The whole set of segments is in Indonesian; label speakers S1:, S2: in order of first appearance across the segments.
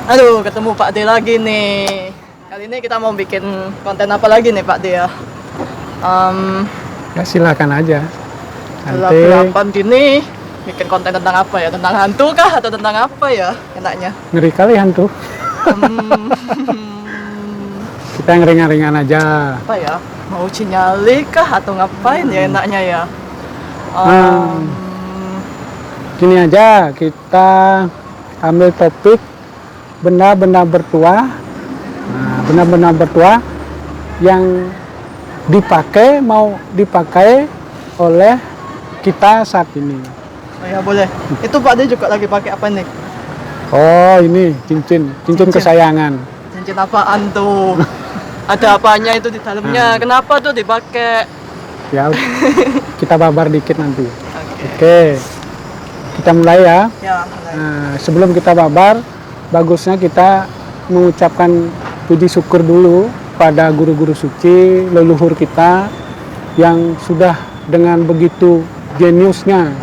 S1: Aduh, ketemu Pak D lagi nih. Kali ini kita mau bikin konten apa lagi nih Pak D ya?
S2: Ya silakan aja. Nanti
S1: Gelap-gelapan gini, bikin konten tentang apa ya? Tentang hantu kah atau tentang apa ya enaknya?
S2: ngeri kali hantu.
S1: Hmm,
S2: Kita yang ringan-ringan aja.
S1: apa ya? Mau uji nyali kah atau ngapain ya enaknya ya?
S2: Gini aja, kita ambil topik benda-benda bertuah. Nah, benda-benda bertuah yang mau dipakai oleh kita saat ini.
S1: Oh ya boleh. Itu Pak D juga lagi pakai apa nih?
S2: Oh, ini cincin kesayangan.
S1: Cincin apaan tuh? Ada apanya itu di dalamnya? Kenapa tuh dipakai?
S2: Ya, kita babar dikit nanti.
S1: Oke.
S2: Oke, kita mulai ya.
S1: Ya, mulai.
S2: Nah, sebelum kita babar, bagusnya kita mengucapkan puji syukur dulu pada guru-guru suci, leluhur kita yang sudah dengan begitu jeniusnya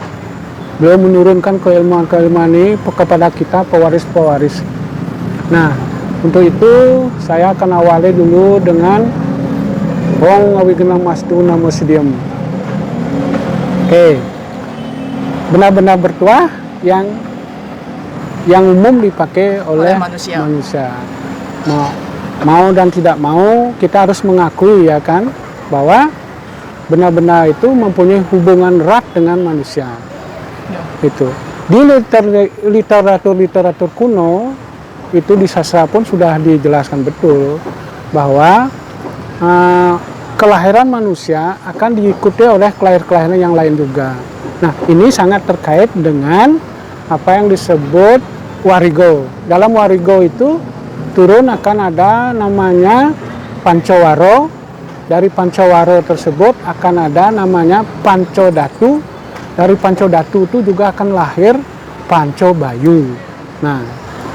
S2: beliau menurunkan keilmuan-keilmuan ini kepada kita pewaris-pewaris. Nah, untuk itu saya akan awali dulu dengan Wong Awigenang Mastu Namo Sidiam. Oke, benda-benda bertuah yang umum dipakai oleh manusia. Mau dan tidak mau kita harus mengakui ya kan bahwa benda-benda itu mempunyai hubungan erat dengan manusia.
S1: Ya.
S2: Itu di literatur kuno itu di sastra pun sudah dijelaskan betul bahwa kelahiran manusia akan diikuti oleh kelahiran yang lain juga. Nah, ini sangat terkait dengan apa yang disebut warigo. Dalam warigo itu turun akan ada namanya pancawaro. Dari pancawaro tersebut akan ada namanya pancodatu. Dari pancodatu itu juga akan lahir pancobayu. Nah,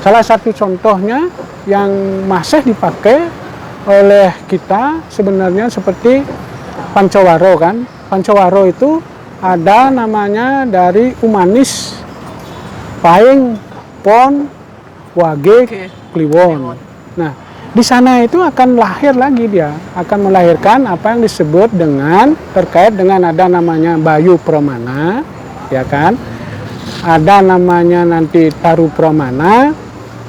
S2: salah satu contohnya yang masih dipakai oleh kita sebenarnya seperti pancawaro kan. Pancawaro itu ada namanya dari Umanis, Paing, Pon, Wage, Kliwon. Nah, di sana itu akan lahir lagi dia, akan melahirkan apa yang disebut dengan terkait dengan ada namanya Bayu Pramana, ya kan? Ada namanya nanti Taru Pramana,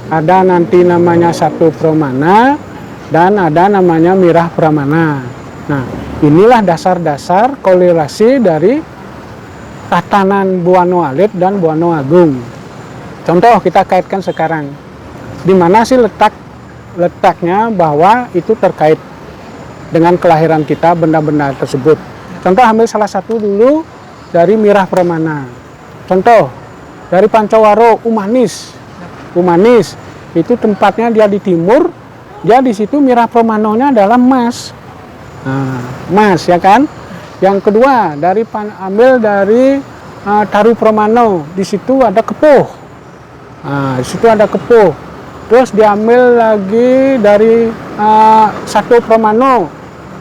S2: ada nanti namanya Satu Pramana, dan ada namanya Mirah Pramana. Nah, inilah dasar-dasar korelasi dari tatanan Buana Alit dan Buana Agung. Contoh kita kaitkan sekarang, di mana sih letaknya bahwa itu terkait dengan kelahiran kita benda-benda tersebut. Contoh ambil salah satu dulu dari Mirah Pramana. Contoh dari Pancawaro Umanis. Umanis itu tempatnya dia di timur, dia di situ Mirah Pramanonya adalah emas. Nah, emas ya kan. Yang kedua ambil dari Taru Pramano, di situ ada kepuh. Nah, di situ ada kepuh. Terus diambil lagi dari Satu Pramano.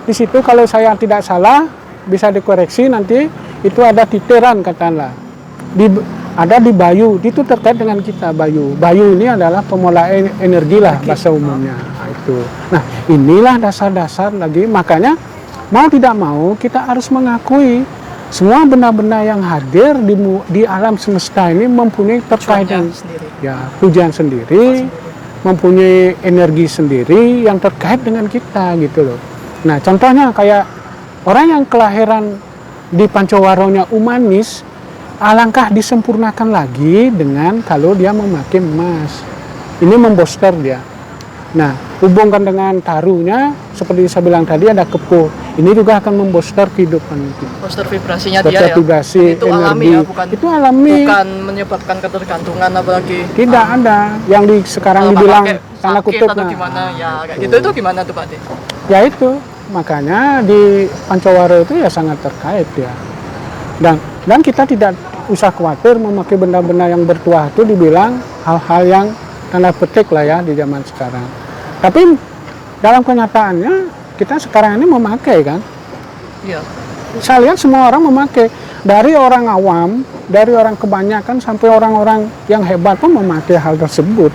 S2: Di situ kalau saya tidak salah bisa dikoreksi nanti itu ada titeran katakanlah. Ada di Bayu, itu terkait dengan kita Bayu. Bayu ini adalah pemola energi lah bahasa umumnya. Nah, itu. Nah, inilah dasar-dasar lagi, makanya mau tidak mau kita harus mengakui semua benda-benda yang hadir di alam semesta ini mempunyai terkaitan pujian sendiri, mempunyai energi sendiri yang terkait dengan kita gitu loh. Nah, contohnya kayak orang yang kelahiran di Pancawaronya Umanis, alangkah disempurnakan lagi dengan kalau dia memakai emas. Ini membooster dia. Nah, hubungkan dengan tarunya, seperti saya bilang tadi ada kepuh. Ini juga akan membooster kehidupan itu.
S1: Booster vibrasinya dia ya.
S2: Vibrasi,
S1: itu
S2: energi.
S1: Alami ya, bukan,
S2: itu alami.
S1: Bukan menyebabkan ketergantungan apalagi.
S2: Tidak ada. Yang sekarang dibilang tanda kutip
S1: atau gimana ya, kayak gitu itu gimana tuh Pak D?
S2: Ya itu, makanya di Pancawaro itu ya sangat terkait ya. Dan kita tidak usah khawatir memakai benda-benda yang bertuah itu dibilang hal-hal yang tanda petik lah ya di zaman sekarang. Tapi dalam kenyataannya kita sekarang ini memakai kan?
S1: Iya.
S2: Saya lihat semua orang memakai, dari orang awam, dari orang kebanyakan sampai orang-orang yang hebat pun memakai hal tersebut.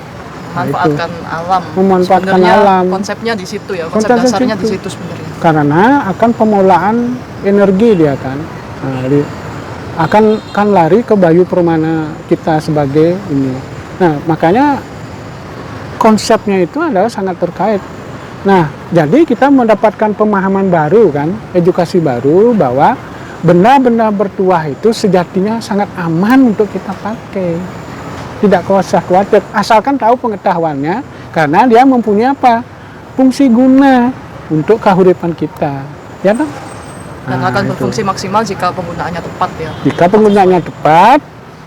S1: memanfaatkan alam.
S2: Memanfaatkan
S1: Sebenarnya
S2: alam.
S1: konsepnya di situ ya, konsep
S2: Konsepnya
S1: dasarnya di
S2: situ.
S1: situ sebenarnya.
S2: Karena akan pemulaan energi dia kan. Nah, akan lari ke Bayu Permana kita sebagai ini. Nah, makanya konsepnya itu adalah sangat terkait. Nah, jadi kita mendapatkan pemahaman baru kan, edukasi baru bahwa benda-benda bertuah itu sejatinya sangat aman untuk kita pakai. Tidak usah khawatir, asalkan tahu pengetahuannya, karena dia mempunyai apa? Fungsi guna untuk kehidupan kita. Ya kan?
S1: Dan
S2: Nah,
S1: akan
S2: itu.
S1: berfungsi maksimal jika penggunaannya tepat ya.
S2: Jika penggunaannya tepat,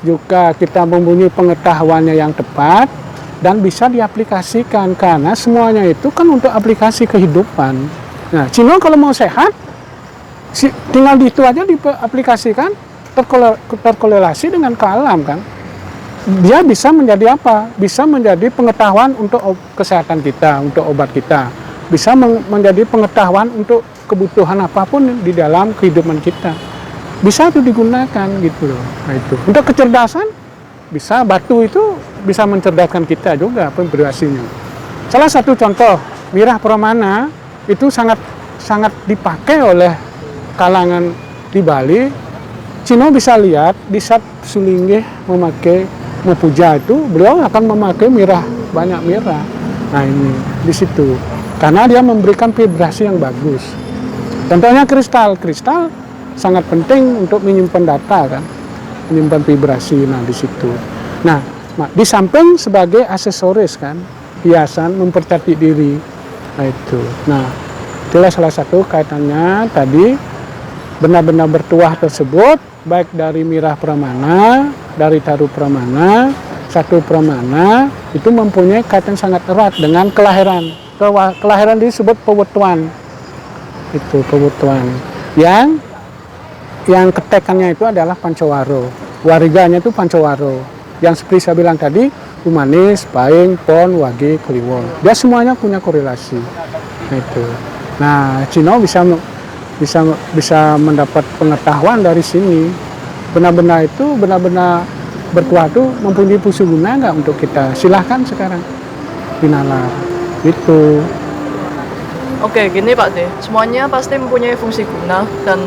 S2: juga kita mempunyai pengetahuannya yang tepat, dan bisa diaplikasikan, karena semuanya itu kan untuk aplikasi kehidupan. Nah, Cino kalau mau sehat, tinggal di itu aja diaplikasikan, terkorelasi dengan ke alam kan. Dia bisa menjadi apa? Bisa menjadi pengetahuan untuk kesehatan kita, untuk obat kita. Bisa menjadi pengetahuan untuk kebutuhan apapun di dalam kehidupan kita. Bisa itu digunakan gitu loh. Nah, itu. Untuk kecerdasan, bisa batu itu bisa mencerdaskan kita juga vibrasinya. Salah satu contoh, Mirah Pramana itu sangat dipakai oleh kalangan di Bali. Cino bisa lihat di saat Sulinggih memakai Mupuja itu, beliau akan memakai mirah, banyak mirah. Nah ini di situ, karena dia memberikan vibrasi yang bagus. Contohnya kristal sangat penting untuk menyimpan data kan, menyimpan vibrasi. Nah di situ. Nah di samping sebagai aksesoris kan, hiasan mempercantik diri. Nah itu. Nah itulah salah satu kaitannya tadi, benda-benda bertuah tersebut baik dari Mirah Pramana, dari Taru Pramana, Satu Pramana itu mempunyai kaitan sangat erat dengan kelahiran. Kelahiran disebut pewetuan. Itu pewetuan. Yang ketekannya itu adalah Pancawaro. Wariganya itu Pancawaro. Yang seperti saya bilang tadi, Umanis, Paing, Pon, Wage, Kliwon. Dia semuanya punya korelasi. Nah itu. Nah, Cino bisa mendapat pengetahuan dari sini. Benda-benda itu, benda-benda bertuah itu mempunyai fungsi guna nggak untuk kita? Silahkan sekarang dinalar. Itu.
S1: Oke, gini Pak D, semuanya pasti mempunyai fungsi guna dan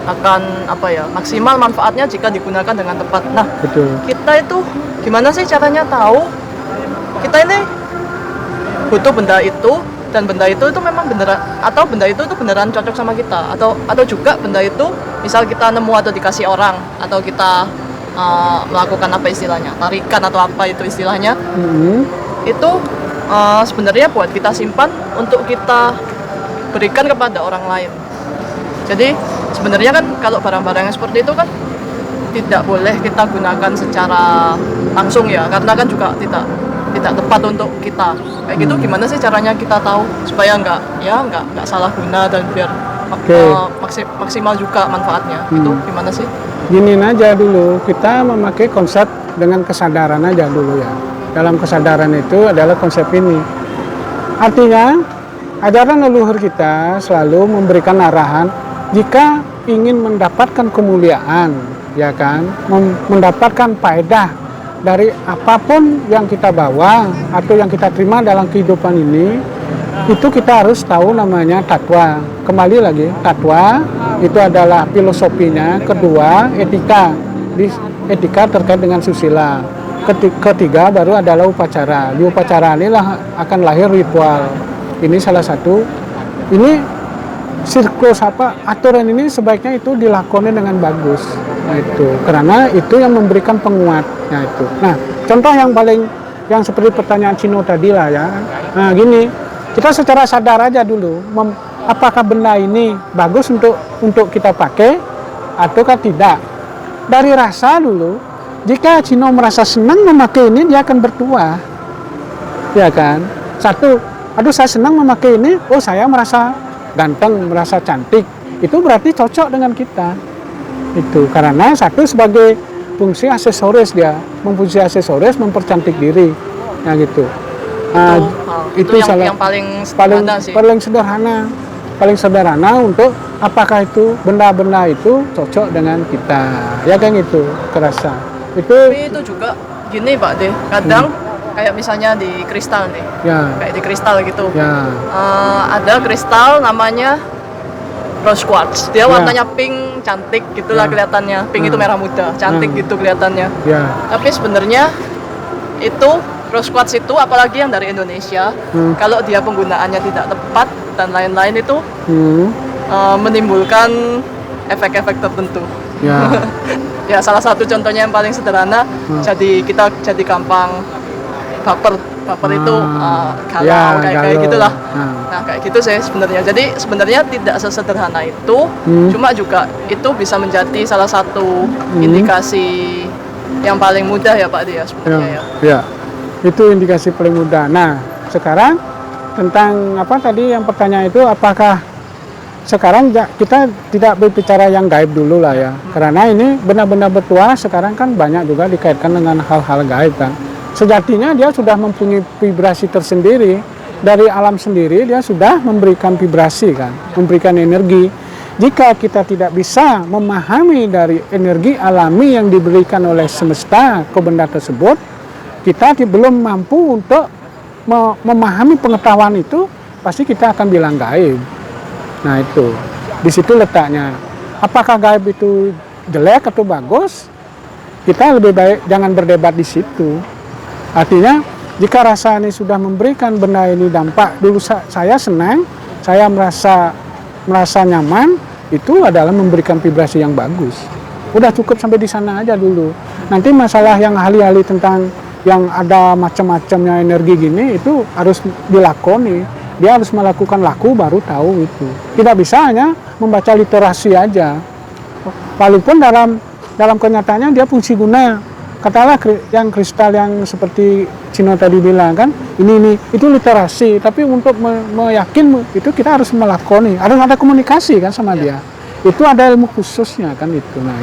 S1: akan maksimal manfaatnya jika digunakan dengan tepat. Nah,
S2: Betul.
S1: kita itu gimana sih caranya tahu kita ini butuh benda itu, dan benda itu memang beneran, atau benda itu beneran cocok sama kita, atau juga benda itu misal kita nemu atau dikasih orang, atau kita melakukan apa istilahnya, tarikan atau apa itu istilahnya, itu sebenarnya buat kita simpan untuk kita berikan kepada orang lain. Jadi sebenarnya kan kalau barang-barang yang seperti itu kan tidak boleh kita gunakan secara langsung ya, karena kan juga tidak tepat untuk kita. Kayak gitu gimana sih caranya kita tahu supaya nggak salah guna dan biar maksimal juga manfaatnya. Itu gimana sih?
S2: Gini aja dulu, kita memakai konsep dengan kesadaran aja dulu ya. Dalam kesadaran itu adalah konsep ini. Artinya, ajaran leluhur kita selalu memberikan arahan jika ingin mendapatkan kemuliaan, ya kan, mendapatkan faedah dari apapun yang kita bawa atau yang kita terima dalam kehidupan ini, itu kita harus tahu namanya tatwa. Kembali lagi, tatwa itu adalah filosofinya. Kedua, etika. Etika terkait dengan susila. Ketiga baru adalah upacara. Di upacara inilah akan lahir ritual. Ini salah satu. Ini siklus aturan ini sebaiknya itu dilakoni dengan bagus. Nah itu, karena itu yang memberikan penguat. Nah itu. Nah, contoh yang seperti pertanyaan Cino tadi lah ya. Nah gini, kita secara sadar aja dulu, apakah benda ini bagus untuk kita pakai ataukah tidak. Dari rasa dulu, jika Cino merasa senang memakai ini, dia akan bertuah. Ya kan? Satu, aduh saya senang memakai ini, oh saya merasa ganteng, merasa cantik. Itu berarti cocok dengan kita. Itu karena satu sebagai fungsi aksesoris, dia memfungsi aksesoris mempercantik diri. Nah gitu. Nah, itu yang paling sederhana untuk apakah itu benda-benda itu cocok dengan kita, ya kan, itu kerasa itu.
S1: Tapi itu juga gini Pak D, kadang kayak misalnya di kristal nih,
S2: Ya.
S1: kayak di kristal gitu.
S2: Ya.
S1: Ada kristal namanya rose quartz. Dia
S2: Ya.
S1: warnanya pink, cantik gitulah
S2: Ya.
S1: kelihatannya. Pink itu merah muda, cantik gitu kelihatannya.
S2: Ya.
S1: Tapi sebenarnya itu rose quartz itu, apalagi yang dari Indonesia, kalau dia penggunaannya tidak tepat dan lain-lain itu
S2: Hmm.
S1: menimbulkan efek-efek tertentu.
S2: Ya.
S1: Ya salah satu contohnya yang paling sederhana, kita jadi gampang baper itu galau, kayak
S2: galau.
S1: gitulah.
S2: Nah.
S1: Nah kayak gitu sih sebenarnya. Jadi sebenarnya tidak sesederhana itu, cuma juga itu bisa menjadi salah satu indikasi yang paling mudah ya Pak Dia sebenarnya ya.
S2: Ya. Itu indikasi paling mudah. Nah, sekarang tentang apa tadi yang pertanyaan itu, apakah sekarang kita tidak berbicara yang gaib dulu lah ya, karena ini benar-benar bertuah sekarang kan banyak juga dikaitkan dengan hal-hal gaib kan. Sejatinya dia sudah mempunyai vibrasi tersendiri dari alam sendiri, dia sudah memberikan vibrasi kan, memberikan energi. Jika kita tidak bisa memahami dari energi alami yang diberikan oleh semesta ke benda tersebut, kita belum mampu untuk memahami pengetahuan itu, pasti kita akan bilang gaib. Nah itu, di situ letaknya. Apakah gaib itu jelek atau bagus? Kita lebih baik jangan berdebat di situ. Artinya, jika rasa ini sudah memberikan benda ini dampak, dulu saya senang, saya merasa nyaman, itu adalah memberikan vibrasi yang bagus. Udah cukup sampai di sana aja dulu. Nanti masalah yang ahli-ahli tentang yang ada macam-macamnya energi gini, itu harus dilakoni. Dia harus melakukan laku baru tahu itu. Tidak bisa hanya membaca literasi aja. Walaupun dalam kenyataannya dia fungsi guna. Katakanlah yang kristal yang seperti Cino tadi bilang kan, ini itu literasi. Tapi untuk meyakin itu kita harus melakoni. Harus ada komunikasi kan sama dia. Itu ada ilmu khususnya kan itu. Nah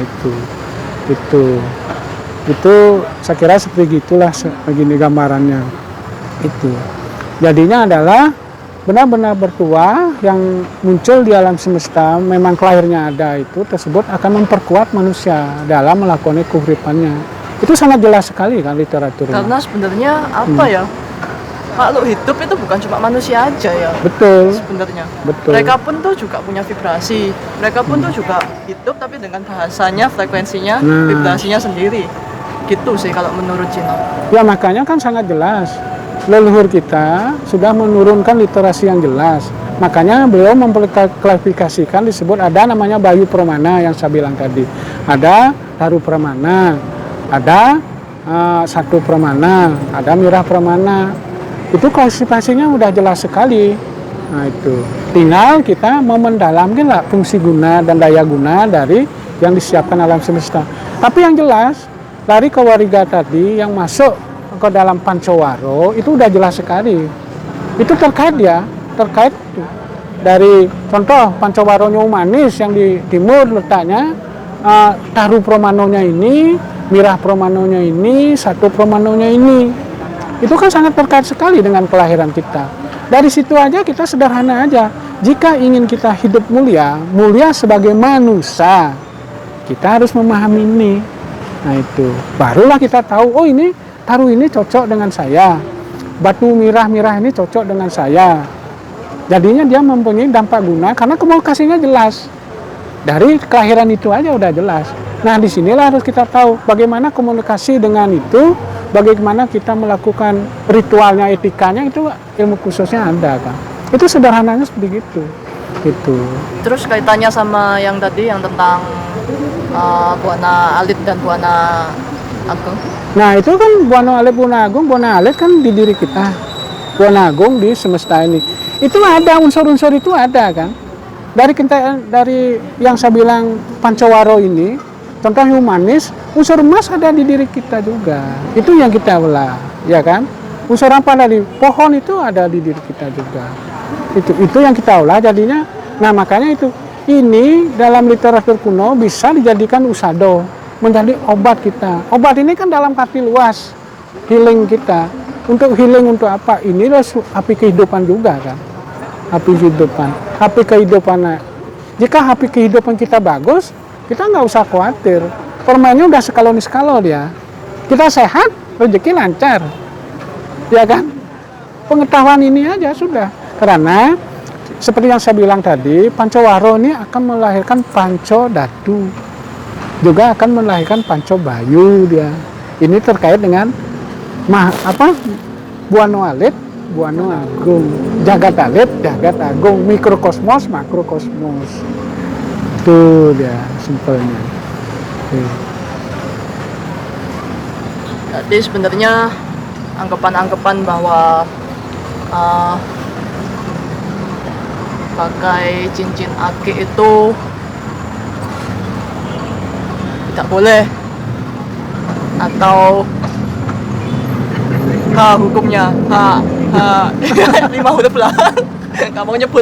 S2: itu saya kira seperti gitulah begini gambarannya. Itu. Jadinya adalah benar-benar bertuah yang muncul di alam semesta, memang kelahirnya ada itu tersebut akan memperkuat manusia dalam melakukan keuripannya. Itu sangat jelas sekali kan literaturnya.
S1: Karena sebenarnya apa ya, kalau hidup itu bukan cuma manusia aja ya.
S2: Betul.
S1: Sebenarnya.
S2: Betul.
S1: Mereka pun tuh juga punya vibrasi. Mereka pun tuh juga hidup tapi dengan bahasanya, frekuensinya, vibrasinya sendiri. Gitu sih kalau menurut Cino.
S2: Ya makanya kan sangat jelas. Leluhur kita sudah menurunkan literasi yang jelas. Makanya beliau memperklarifikasikan, disebut ada namanya Bayu Pramana yang saya bilang tadi. Ada Daru Pramana, ada Satu Pramana, ada Mirah Pramana. Itu klasifikasinya udah jelas sekali. Nah itu. Tinggal kita mau mendalamkan lah fungsi guna dan daya guna dari yang disiapkan alam semesta. Tapi yang jelas, dari Kawariga tadi yang masuk ke dalam Pancawaro itu udah jelas sekali. Itu terkait dari contoh Pancawaronya Manis yang di timur letaknya, Daru Pramanonya ini, Mirah Pramanonya ini, Satu Pramanonya ini. Itu kan sangat terkait sekali dengan kelahiran kita. Dari situ aja kita sederhana aja. Jika ingin kita hidup mulia sebagai manusia, kita harus memahami ini. Nah itu, barulah kita tahu, oh ini Daru ini cocok dengan saya, batu mirah ini cocok dengan saya. Jadinya dia mempunyai dampak guna karena komunikasinya jelas. Dari kelahiran itu aja udah jelas. Nah disinilah harus kita tahu bagaimana komunikasi dengan itu, bagaimana kita melakukan ritualnya, etikanya, itu ilmu khususnya ada kan. Itu sederhananya seperti itu. Gitu.
S1: Terus kaitannya sama yang tadi yang tentang Buana Alit dan Buana Agung.
S2: Nah itu kan Buana Alit, Buana Agung, Buana Alit kan di diri kita, Buana Agung di semesta ini. Itu ada unsur-unsur itu ada kan. Dari yang saya bilang Pancawaro ini, contoh humanis, unsur emas ada di diri kita juga. Itu yang kita belah, ya kan? Unsur apa dari pohon itu ada di diri kita juga. Itu yang kita olah jadinya. Nah makanya itu ini dalam literatur kuno bisa dijadikan usado, menjadi obat kita. Obat ini kan dalam arti luas, healing kita. Untuk healing untuk apa? Inilah api kehidupan juga kan. Api kehidupan. Jika api kehidupan kita bagus, kita nggak usah khawatir. Permainnya udah skalon dia. Kita sehat, rezeki lancar. ya kan? Pengetahuan ini aja sudah. Karena seperti yang saya bilang tadi, Pancawaro ini akan melahirkan Panco Datu, juga akan melahirkan Panco Bayu dia. Ini terkait dengan Buana Alit, Buana Agung, Jagat Alit, Jagat Agung, mikrokosmos, makrokosmos. Itu dia simpelnya.
S1: Jadi sebenarnya anggapan-anggapan bahwa pakai cincin aki itu tidak boleh, atau hukumnya 5 huruf lah. Nggak mau nyebut.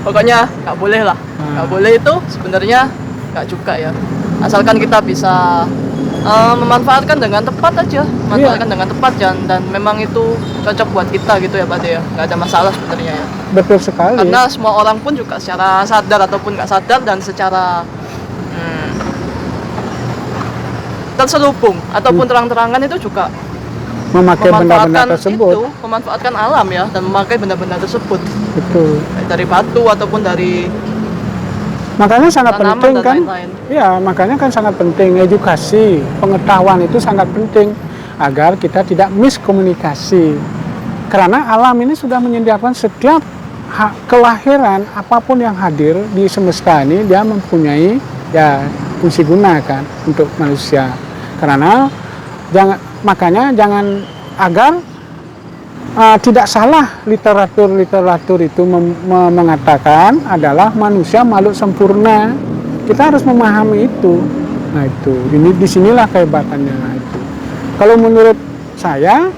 S1: Pokoknya nggak boleh lah. Nggak boleh itu sebenarnya nggak juga ya, asalkan kita bisa memanfaatkan dengan tepat aja, dengan tepat dan memang itu cocok buat kita gitu ya Pak De ya, nggak ada masalah sebenarnya ya.
S2: Betul sekali.
S1: Karena semua orang pun juga secara sadar ataupun nggak sadar dan secara terselubung ataupun terang-terangan itu juga
S2: memakai benda-benda tersebut,
S1: memanfaatkan alam ya, dan memakai benda-benda tersebut.
S2: Betul.
S1: Dari batu ataupun dari
S2: makanya sangat penting kan,
S1: lain-lain.
S2: Ya makanya kan sangat penting edukasi, pengetahuan itu sangat penting agar kita tidak miskomunikasi. Karena alam ini sudah menyediakan setiap kelahiran apapun yang hadir di semesta ini, dia mempunyai ya fungsi guna kan untuk manusia. Karena makanya jangan agar tidak salah literatur itu mengatakan adalah manusia makhluk sempurna. Kita harus memahami itu. Nah itu, disinilah kehebatannya. Nah, itu. Kalau menurut saya,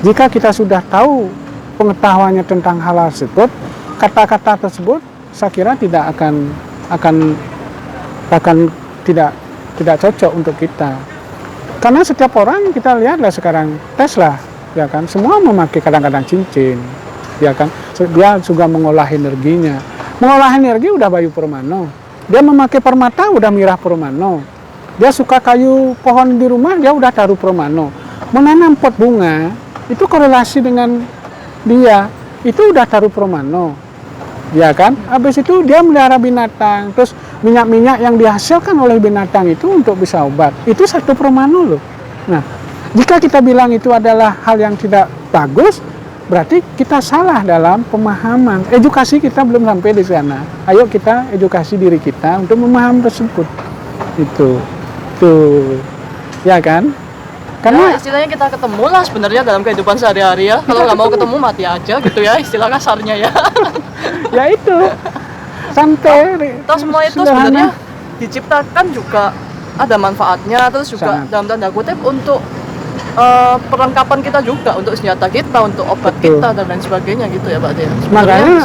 S2: jika kita sudah tahu pengetahuannya tentang hal tersebut, kata-kata tersebut saya kira tidak akan tidak cocok untuk kita. Karena setiap orang kita lihatlah sekarang tes lah. Ya kan, semua memakai kadang-kadang cincin, ya kan, dia juga mengolah energinya. Mengolah energi udah Bayu Purmano, dia memakai permata udah Mirah Purmano, dia suka kayu pohon di rumah dia udah Taru Purmano, menanam pot bunga itu korelasi dengan dia itu udah Taru Purmano, ya kan. Habis itu dia melihara binatang, terus minyak-minyak yang dihasilkan oleh binatang itu untuk bisa obat, itu 1 Purmano loh. Nah, jika kita bilang itu adalah hal yang tidak bagus, berarti kita salah dalam pemahaman. Edukasi kita belum sampai di sana. Ayo kita edukasi diri kita untuk memahami tersebut. Itu, ya kan? Karena
S1: istilahnya kita ketemu lah sebenarnya dalam kehidupan sehari-hari ya. Kalau nggak mau ketemu mati aja gitu ya, istilah kasarnya ya.
S2: ya itu, santai.
S1: Toh semua itu sebenarnya diciptakan juga ada manfaatnya, terus juga dalam tanda kutip untuk perlengkapan kita juga, untuk senjata kita, untuk obat kita dan lain sebagainya gitu ya Pak De.
S2: Makanya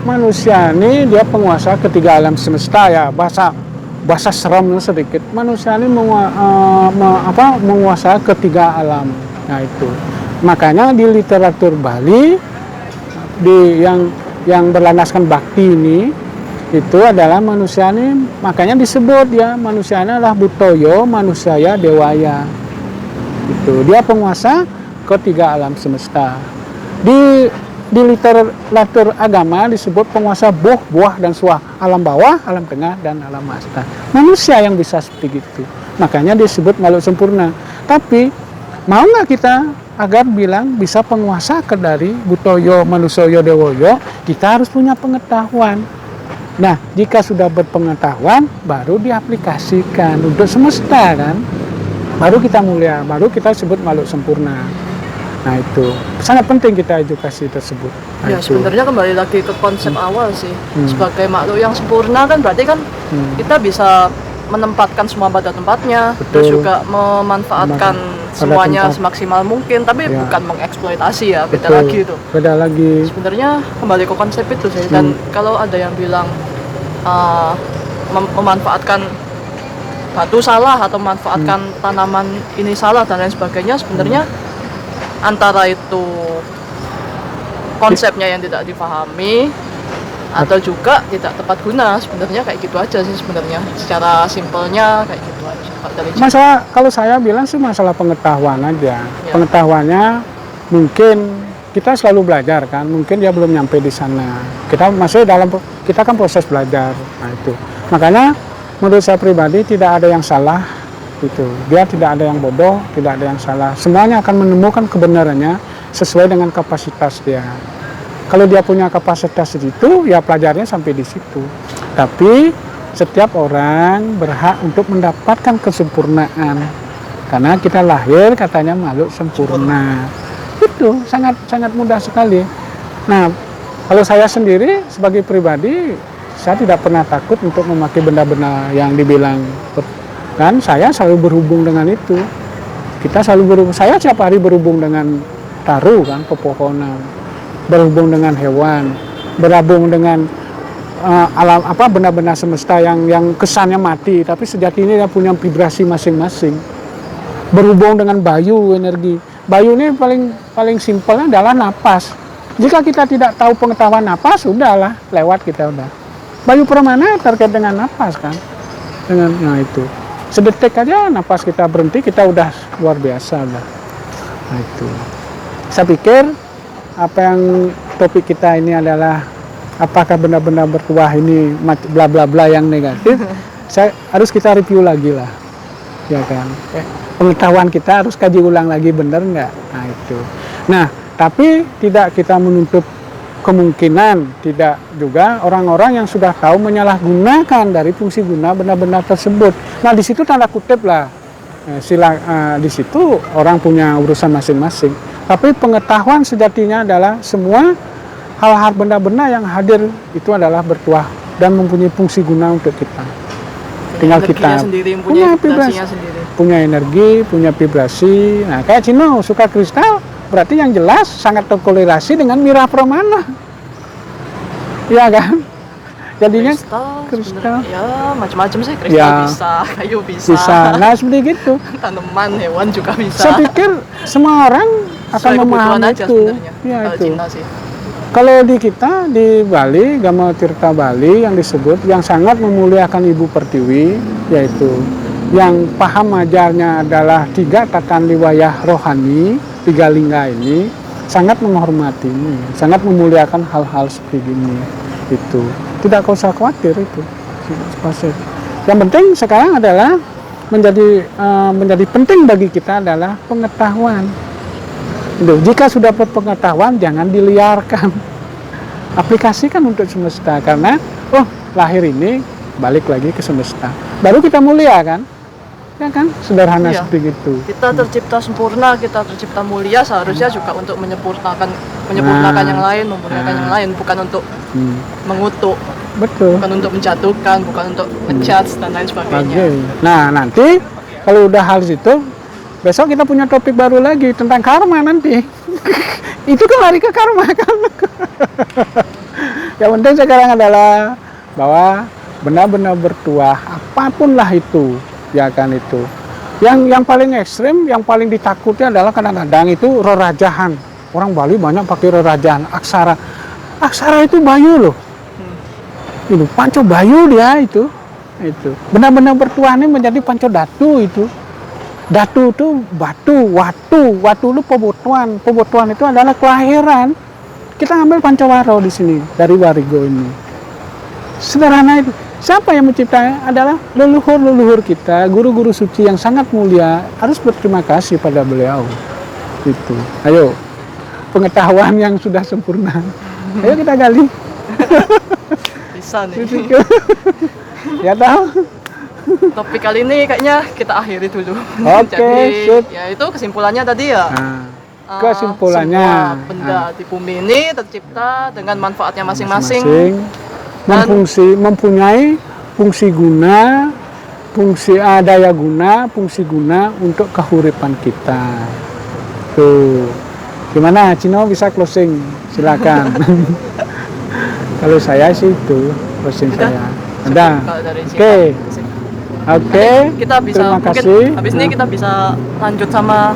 S2: manusia ini dia penguasa ketiga alam semesta ya, bahasa serem sedikit. Manusia ini menguasai ketiga alam. Nah itu. Makanya di literatur Bali yang berlandaskan bakti ini itu adalah manusia ini, makanya disebut ya manusia ini adalah Butoyo, Manusaya, Dewaya. Itu dia penguasa ketiga alam semesta. Di literatur agama disebut penguasa boh, buah dan suah, alam bawah, alam tengah dan alam atas. Manusia yang bisa seperti itu, makanya disebut makhluk sempurna. Tapi mau nggak kita agar bilang bisa penguasa ke dari Butoyo, Manusoyo, Dewoyo, kita harus punya pengetahuan. Nah, jika sudah berpengetahuan, baru diaplikasikan untuk semesta kan. Baru kita mulia, baru kita sebut makhluk sempurna. Nah itu sangat penting kita edukasi tersebut. Nah,
S1: ya sebenarnya kembali lagi ke konsep awal sih. Sebagai makhluk yang sempurna kan berarti kan kita bisa menempatkan semua pada tempatnya.
S2: Betul.
S1: Terus juga memanfaatkan semuanya semaksimal mungkin, tapi bukan mengeksploitasi ya. Beda lagi itu.
S2: Beda lagi.
S1: Sebenarnya kembali ke konsep itu sih. Dan kalau ada yang bilang memanfaatkan batu salah atau memanfaatkan tanaman ini salah dan lain sebagainya, sebenarnya antara itu konsepnya yang tidak dipahami atau juga tidak tepat guna. Sebenarnya kayak gitu aja sih sebenarnya. Secara simpelnya kayak gitu aja. Kalau dari
S2: Masalah kalau saya bilang sih masalah pengetahuan aja.
S1: Ya.
S2: Pengetahuannya mungkin kita selalu belajar kan, mungkin dia belum nyampe di sana. Kita masih kita kan proses belajar. Nah itu. Makanya menurut saya pribadi tidak ada yang salah itu. Dia tidak ada yang bodoh, tidak ada yang salah. Semuanya akan menemukan kebenarannya sesuai dengan kapasitas dia. Kalau dia punya kapasitas itu, ya pelajarnya sampai di situ. Tapi setiap orang berhak untuk mendapatkan kesempurnaan. Karena kita lahir katanya makhluk sempurna. Itu sangat sangat mudah sekali. Nah, kalau saya sendiri sebagai pribadi, saya tidak pernah takut untuk memakai benda-benda yang dibilang kan saya selalu berhubung dengan itu. Kita selalu berhubung. Saya setiap hari berhubung dengan taru kan, pepohonan, berhubung dengan hewan, berhubung dengan alam benda-benda semesta yang kesannya mati tapi sejatinya dia punya vibrasi masing-masing. Berhubung dengan bayu energi. Bayu ini paling simpelnya adalah napas. Jika kita tidak tahu pengetahuan napas, sudahlah lewat kita udah. Bayu permana terkait dengan napas kan, dengan itu. Sedetik aja napas kita berhenti, kita udah luar biasa udah. Nah itu. Saya pikir apa yang topik kita ini adalah apakah benda-benda bertuah ini bla bla bla yang negatif, harus kita review lagi lah, ya kan? Pengetahuan kita harus kaji ulang lagi benar nggak? Nah itu. Nah tapi tidak kita menutup kemungkinan tidak juga orang-orang yang sudah tahu menyalahgunakan dari fungsi guna benda-benda tersebut. Nah di situ tanda kutip lah, di situ orang punya urusan masing-masing. Tapi pengetahuan sejatinya adalah semua hal-hal benda-benda yang hadir itu adalah bertuah dan mempunyai fungsi guna untuk kita. Tinggal kita
S1: sendiri,
S2: punya vibrasi, punya energi, punya vibrasi. Nah kayak Cino suka kristal, berarti yang jelas sangat terkorelasi dengan Mira Pramana. Iya kan? Jadinya kristal.
S1: Ya macam-macam sih, kristal
S2: ya,
S1: bisa, kayu bisa.
S2: Nah seperti gitu.
S1: Tanaman, hewan juga bisa.
S2: Saya pikir semua orang akan memahami itu. Ya, itu. Kalau di kita di Bali, Gama Tirta Bali yang disebut yang sangat memuliakan Ibu Pertiwi, yaitu yang paham ajarnya adalah 3 tatan liwayah rohani, 3 lingga ini sangat menghormati ini, sangat memuliakan hal-hal seperti ini. Itu tidak usah khawatir itu. Yang penting sekarang adalah menjadi penting bagi kita adalah pengetahuan. Jika sudah berpengetahuan jangan diliarkan, aplikasikan untuk semesta karena lahir ini balik lagi ke semesta, baru kita mulia kan, ya kan, sederhana
S1: iya.
S2: Seperti itu.
S1: Kita tercipta sempurna, kita tercipta mulia, seharusnya juga untuk menyempurnakan yang lain, memurniakan yang lain, bukan untuk mengutuk,
S2: betul,
S1: bukan untuk menjatuhkan, bukan untuk ngejudge dan lain sebagainya.
S2: Nah nanti kalau udah hal itu, besok kita punya topik baru lagi tentang karma nanti. Itu kan lari ke karma kan. Yang penting sekarang adalah bahwa benda-benda bertuah apapun lah itu, ya kan itu. Yang paling ekstrim, yang paling ditakuti adalah kadang-kadang itu rerajahan. Orang Bali banyak pakai rerajahan, aksara. Aksara itu bayu loh. Itu panco bayu dia itu. Benda-benda bertuah ini menjadi panco datu itu. Datu itu batu, watu itu pebotuan. Pebotuan itu adalah kelahiran. Kita ambil Pancawaro di sini dari Warigo ini. Sederhana itu. Siapa yang menciptanya adalah leluhur-leluhur kita, guru-guru suci yang sangat mulia. Harus berterima kasih pada beliau. Itu. Ayo, pengetahuan yang sudah sempurna. Ayo kita gali.
S1: Bisa nih.
S2: Ya tahu.
S1: Topik kali ini kayaknya kita akhiri dulu.
S2: Oke,
S1: jadi ya itu kesimpulannya tadi ya.
S2: Kesimpulannya
S1: semua benda di bumi ini tercipta dengan manfaatnya masing-masing.
S2: Mempunyai fungsi guna, daya guna, fungsi guna untuk keuripan kita. Tuh. Gimana Cino bisa closing? Silakan. Kalau saya sih itu closing saya. Ada. Oke.
S1: Kita bisa
S2: terima
S1: mungkin
S2: kasih.
S1: Habis ini kita bisa lanjut sama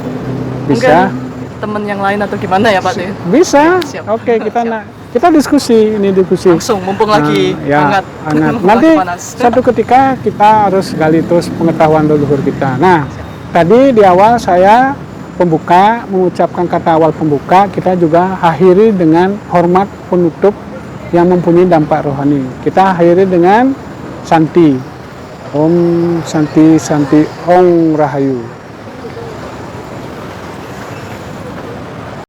S2: bisa.
S1: Mungkin teman yang lain atau gimana ya Pak?
S2: Bisa.
S1: Siap.
S2: Oke, kita
S1: Siap.
S2: kita diskusi, ini diskusi.
S1: Langsung mumpung lagi
S2: ya,
S1: hangat.
S2: hangat.
S1: Mumpung
S2: Nanti
S1: lagi panas.
S2: satu ketika kita harus gali terus pengetahuan leluhur kita. Nah, tadi di awal saya pembuka mengucapkan kata awal pembuka, kita juga akhiri dengan hormat penutup yang mempunyai dampak rohani. Kita akhiri dengan Santi. Om Santi Santi Om Rahayu.